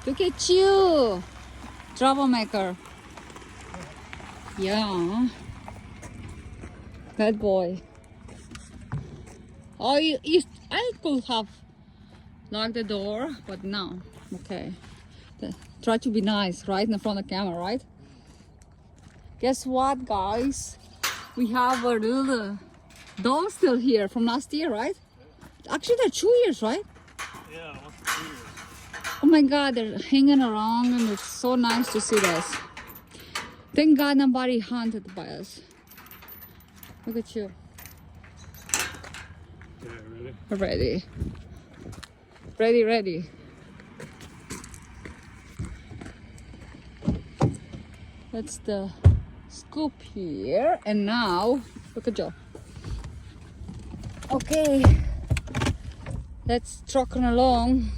Look at you, troublemaker. Yeah, bad boy. Oh, I could have locked the door, but no. Okay. Try to be nice, right? In front of the camera, right? Guess what, guys? We have a little dog still here from last year, right? Actually, they're 2 years, right? Yeah, almost 2 years. Oh my God, they're hanging around and it's so nice to see this. Thank God nobody hunted by us. Look at you. Yeah, ready? Ready. Ready, ready. That's the scoop here. And now, look at Joe. Okay. Let's truck on along.